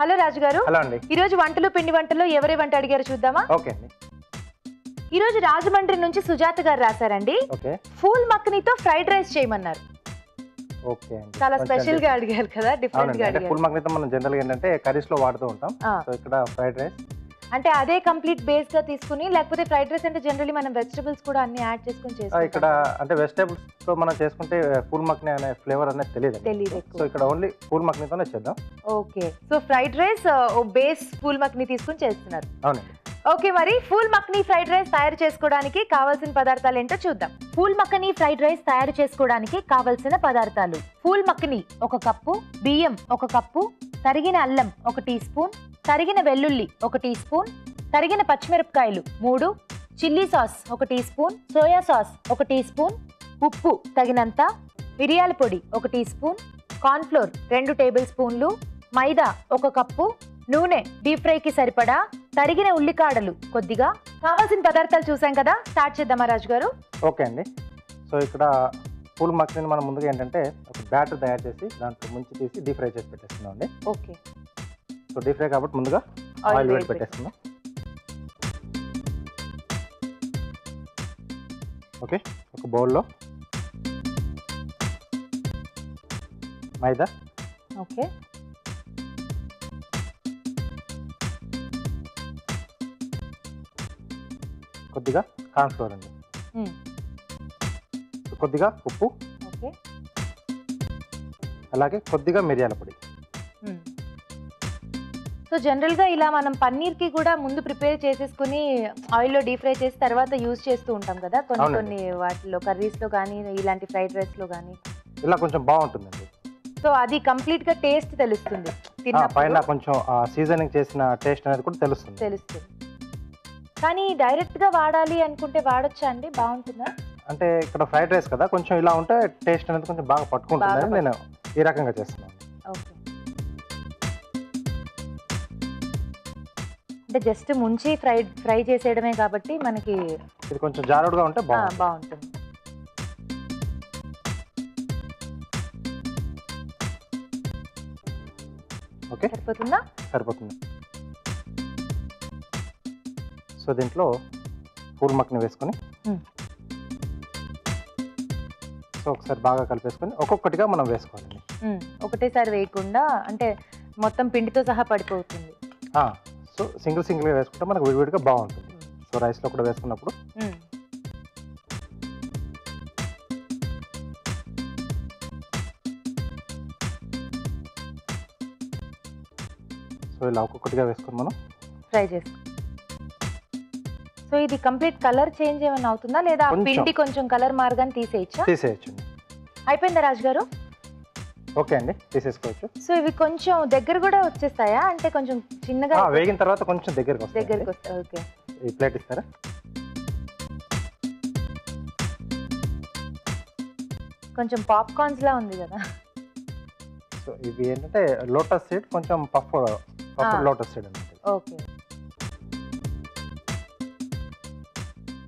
Hello రాజు గారు. Hello అండి. ఈ రోజు వంటలు పిండి వంటలు ఎవరే వంట అడిగారు చూద్దామా? ఓకే అండి. ఈ రోజు రాజమండ్రి నుంచి సుజాత గారు రాశారండి. ఓకే. ఫూల్ మక్కనీతో ఫ్రైడ్ రైస్ చేయమన్నారు. ఓకే అండి. చాలా స్పెషల్ గా అడిగారు కదా, డిఫరెంట్ గా అడిగారు. ఫూల్ మక్కనీతో మనం జనరల్ గా ఏంటంటే కర్రీస్ లో వాడుతూ ఉంటాం. సో ఇక్కడ ఫ్రైడ్ రైస్ అంటే అదే కంప్లీట్ బేస్ గా తీసుకుని, లేకపోతే ఫ్రైడ్ రైస్ అంటే జనరల్లీ మనం వెజిటబుల్స్ కూడా అన్ని యాడ్ చేసుకొని చేస్తాం. ఇక్కడ అంటే వెజిటబుల్స్ తో మనం చేసుకుంటే ఫూల్ మక్కనీ అనే ఫ్లేవర్ అనేది తెలియదు. సో ఇక్కడ ఓన్లీ ఫూల్ మక్కనీతోనే చేద్దాం. Okay. So fried rice base phool makhana తీసుకుని చేస్తున్నారు. అవునండి. ఓకే, మరి ఫూల్ మక్కనీ ఫ్రైడ్ రైస్ తయారు చేసుకోవడానికి కావాల్సిన పదార్థాలు ఏంటో చూద్దాం. ఫూల్ మక్కనీ ఫ్రైడ్ రైస్ తయారు చేసుకోవడానికి కావాల్సిన పదార్థాలు: ఫూల్ మక్కనీ 1 కప్పు, బియ్యం 1 కప్పు, తరిగిన అల్లం 1 టీ స్పూన్, తరిగిన వెల్లుల్లి 1 టీ స్పూన్, తరిగిన పచ్చిమిరపకాయలు 3, chilli sauce 1 teaspoon, soya sauce 1 teaspoon, ఉప్పు తగినంత, మిరియాల పొడి 1 teaspoon, corn flour 2 table స్పూన్లు, మైదా 1 కప్పు, నూనె డీప్ ఫ్రైకి సరిపడా, తరిగిన ఉల్లికాడలు కొద్దిగా. కావాల్సిన పదార్థాలు చూసాం కదా, స్టార్ట్ చేద్దామా రాజు గారు? ఓకే అండి. సో ఇక్కడ ఫూల్ మక్కనీని మనం ముందుగా ఏంటంటే ఒక బ్యాటర్ తయారు చేసి దాంట్లో ముంచి తీసి డీప్ ఫ్రై చేసి పెట్టేస్తున్నాం అండి. ఓకే. సో డీప్ ఫ్రై కాబట్టి ముందుగా ఆయిల్ వేడి పెట్టేస్తున్నాం. ఓకే. ఒక బౌల్లో మైదా, ఓకే, కొద్దిగా కార్న్ ఫ్లోర్ అండి, కొద్దిగా ఉప్పు, ఓకే, అలాగే కొద్దిగా మిరియాల పొడి. సో జనరల్ గా ఇలా మనం పన్నీర్ కి కూడా ముందు ప్రిపేర్ చేసేసుకుని ఆయిల్ లో డీప్ ఫ్రై చేసి తర్వాత యూజ్ చేస్తూ ఉంటాం కదా కొన్ని వాటిలో, కర్రీస్ లో కానీ ఇలాంటి ఫ్రైడ్ రైస్ లో కానీ. ఇలా కొంచెం బాగుంటుందండి. సో అది కంప్లీట్ గా టేస్ట్ తెలుస్తుంది, పైన కొంచెం సీజనింగ్ చేసిన టేస్ట్ అనేది కూడా తెలుస్తుంది. కానీ డైరెక్ట్ గా వాడాలి అనుకుంటే వాడొచ్చా అండి? బాగుంటుందా? అంటే ఇక్కడ ఫ్రైడ్ రైస్ కదా, కొంచెం ఇలా ఉంటే టేస్ట్ అనేది కొంచెం బాగా పట్టుకుంటుందని నేను ఈ రకంగా చేస్తున్నాను. ఓకే. అంటే జస్ట్ ముంచి ఫ్రై చేసేయడమే కాబట్టి మనకి ఇది కొంచెం జారుడుగా ఉంటే బాగుంటుంది. ఓకే, సరిపోతుందా? సరిపోతుంది. సో దీంట్లో ఫూల్ మక్కనీ వేసుకొని సో ఒకసారి బాగా కలిపేసుకొని ఒక్కొక్కటిగా మనం వేసుకోవాలండి. ఒకటేసారి వేయకుండా, అంటే మొత్తం పిండితో సహా పడిపోతుంది. సో సింగిల్గా వేసుకుంటే మనకు విడివిడిగా బాగుంటుంది. సో రైస్లో కూడా వేసుకున్నప్పుడు సో ఇలా ఒక్కొక్కటిగా వేసుకొని మనం ఫ్రై చేసుకో. సో ఇది కంప్లీట్ కలర్ చేంజ్ ఏమైనా అవుతుందా, లేదా పిండి కొంచెం కలర్ మారగానే తీసేయచ్చు? అయిపోయిందా రాజు గారు? ఓకే అండి, తీసేసుకోవచ్చు. సో ఇవి కొంచెం దగ్గర కూడా వచ్చేస్తాయా, అంటే కొంచెం చిన్నగా వేగిన తర్వాత కొంచెం దగ్గరికి వస్తాయి. ఓకే. ఈ ప్లేట్ ఇస్తారా? కొంచెం పాప్కార్న్స్ లా ఉంది కదా. సో ఇవి ఏంటంటే లోటస్ సీడ్, కొంచెం పఫ్ లోటస్ సీడ్ అన్నమాట. ఓకే.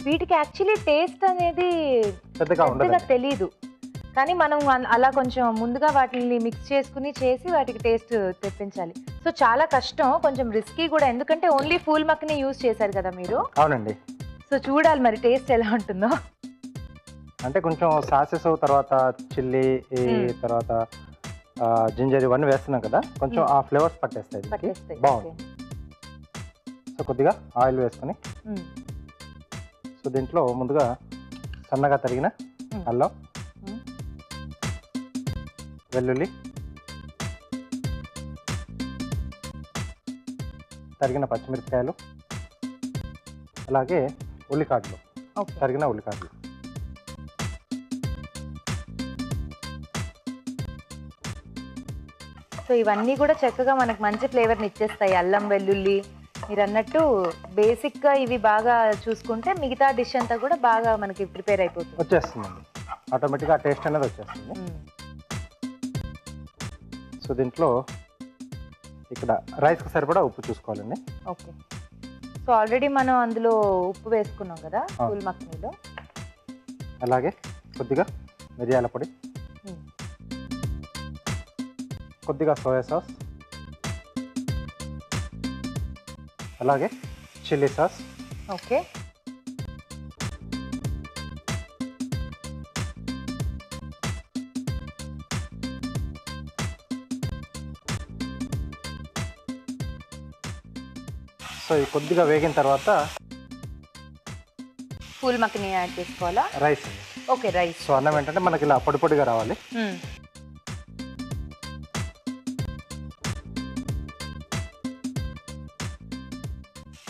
వీటికి యాక్చువల్లీ టేస్ట్ అనేది పెద్దగా తెలీదు, కానీ మనం అలా కొంచెం ముందుగా వాటిని మిక్స్ చేసుకుని చేసి వాటికి టేస్ట్ తెప్పించాలి. సో చాలా కష్టం, కొంచెం రిస్కీ కూడా, ఎందుకంటే ఓన్లీ ఫూల్ మక్కనీ యూజ్ చేశారు కదా మీరు. అవునండి. సో చూడాలి మరి టేస్ట్ ఎలా ఉంటుందో. అంటే కొంచెం సాసెస్, తర్వాత చిల్లీ, తర్వాత జింజర్ ఇవన్నీ వేస్తున్నాం కదా, కొంచెం ఆ ఫ్లేవర్స్ పట్టేస్తాయి. బాగుంది. సో కొద్దిగా ఆయిల్ వేసుకొని సో దీంట్లో ముందుగా సన్నగా తరిగిన అల్లం, వెల్లుల్లి, తరిగిన పచ్చిమిరపకాయలు, అలాగే ఉల్లికాడలు, తరిగిన ఉల్లికాడలు. సో ఇవన్నీ కూడా చక్కగా మనకు మంచి ఫ్లేవర్ని ఇచ్చేస్తాయి. అల్లం, వెల్లుల్లి మీరు అన్నట్టు బేసిక్గా ఇవి బాగా చూసుకుంటే మిగతా డిష్ అంతా కూడా బాగా మనకి ప్రిపేర్ అయిపోతుంది, వచ్చేస్తుందండి. ఆటోమేటిక్గా టేస్ట్ అనేది వచ్చేస్తుంది. సో దీంట్లో ఇక్కడ రైస్కి సరిపడా ఉప్పు చూసుకోవాలండి. ఓకే. సో ఆల్రెడీ మనం అందులో ఉప్పు వేసుకున్నాం కదా ఫూల్ మక్కనీలో. అలాగే కొద్దిగా మిరియాల పొడి, కొద్దిగా సోయా సాస్, అలాగే చిల్లీ సాస్, ఓకే. సో ఇది కొద్దిగా వేగిన తర్వాత పూల్ మక్కని యాడ్ చేసుకోవాలా? రైస్ అండి. Okay, rice. సో అన్నం ఏంటంటే మనకి ఇలా పొడి పొడిగా రావాలి.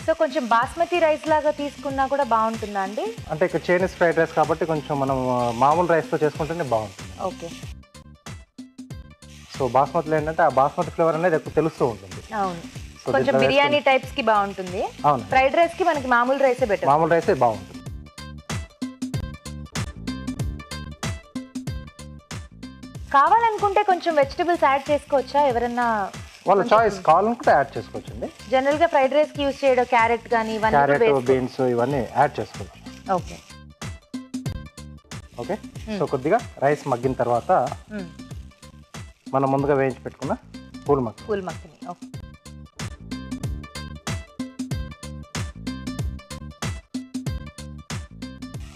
సో కొంచెం బాస్మతి రైస్ లాగా తీసుకున్నా కూడా బాగుంటుందా అండి? అంటే ఇక్కడ చైనీస్ ఫ్రైడ్ రైస్ కాబట్టి కొంచెం మనం మామూలు రైస్తో చేసుకుంటేనే బాగుంటుంది. ఓకే. సో బాస్మతిలో ఏంటంటే ఆ బాస్మతి ఫ్లేవర్ అనేది ఎక్కువ తెలుస్తూ ఉంటుంది. అవును, కొంచెం బిర్యానీ టైప్స్ కి బాగుంటుంది. అవును, ఫ్రైడ్ రైస్ కి మనకి మామూలు రైసే బెటర్. మామూలు రైసే బాగుంటుంది. కావాలనుకుంటే కొంచెం వెజిటబుల్స్ యాడ్ చేసుకోవచ్చా ఎవరన్నా? వాళ్ళ చాయిస్, కావాలనుకుంటే యాడ్ చేసుకోవచ్చండి. జనరల్ గా ఫ్రైడ్ రైస్ కి యూస్ చేయడం క్యారెట్ కానీ ఇవన్నీ క్యారెట్, బీన్స్ ఇవన్నీ యాడ్ చేసుకోవాలి. ఓకే. ఓకే. సో కొద్దిగా రైస్ మగ్గిన తర్వాత మనం ముందుగా వేయించి పెట్టుకున్న పూల్ మక్కని. ఓకే.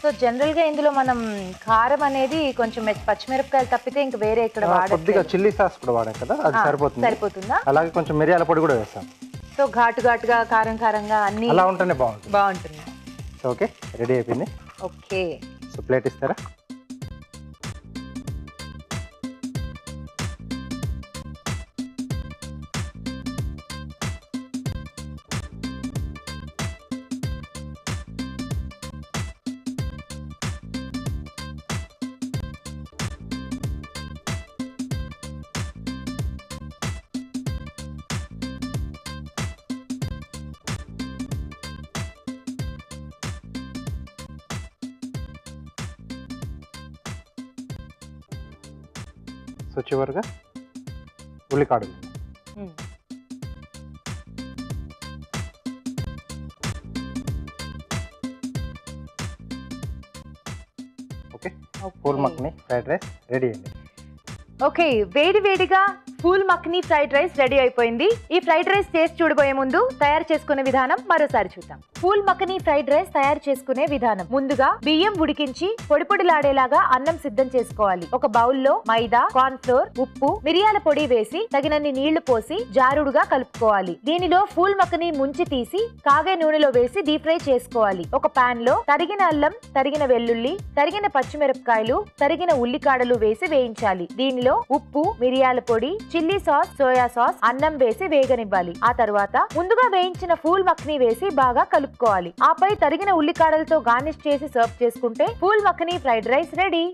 సో జనరల్ గా ఇందులో మనం కారం అనేది కొంచెం పచ్చిమిరపకాయలు తప్పితే ఇంకా వేరే ఇక్కడ కొద్దిగా చిల్లీ సాస్ కూడా వాడాం కదా, అది సరిపోతుందా? అలాగే కొంచెం మిరియాల పొడి కూడా వేస్తాం. సో ఘాటుగా కారంగా అన్ని అలా ఉంటేనే బాగుంటుంది. ఓకే, రెడీ అయిపోయింది. ఓకే. సో ప్లేట్ ఇస్తారా? సో చివరిగా ఉల్లికాడలు. Okay, phool makhana fried rice ready అయింది. ఓకే, వేడిగా phool makhana fried rice ready అయిపోయింది. ఈ ఫ్రైడ్ రైస్ చేసి చూడబోయే ముందు తయారు చేసుకునే విధానం మరోసారి చూద్దాం. పూల్ మక్కని ఫ్రైడ్ రైస్ తయారు చేసుకునే విధానం: ముందుగా బియ్యం ఉడికించి పొడిలాడేలాగా అన్నం సిద్ధం చేసుకోవాలి. ఒక బౌల్లో మైదా, కార్న్ ఫ్లోర్, ఉప్పు, మిరియాల పొడి వేసి తగినన్ని నీళ్లు పోసి జారుడుగా కలుపుకోవాలి. దీనిలో పూల్ మక్కని ముంచి తీసి కాగే నూనెలో వేసి డీప్ ఫ్రై చేసుకోవాలి. ఒక పాన్ లో తరిగిన అల్లం, తరిగిన వెల్లుల్లి, తరిగిన పచ్చిమిరపకాయలు, తరిగిన ఉల్లికాడలు వేసి వేయించాలి. దీనిలో ఉప్పు, మిరియాల పొడి, చిల్లీ సాస్, సోయా సాస్, అన్నం వేసి వేగనివ్వాలి. ఆ తర్వాత ముందుగా వేయించిన పూల్ మక్కని వేసి బాగా కలుపుకోవాలి. ఆపై తరిగిన ఉల్లికాడలతో గార్నిష్ చేసి సర్వ్ చేసుకుంటే pool makhana fried rice ready.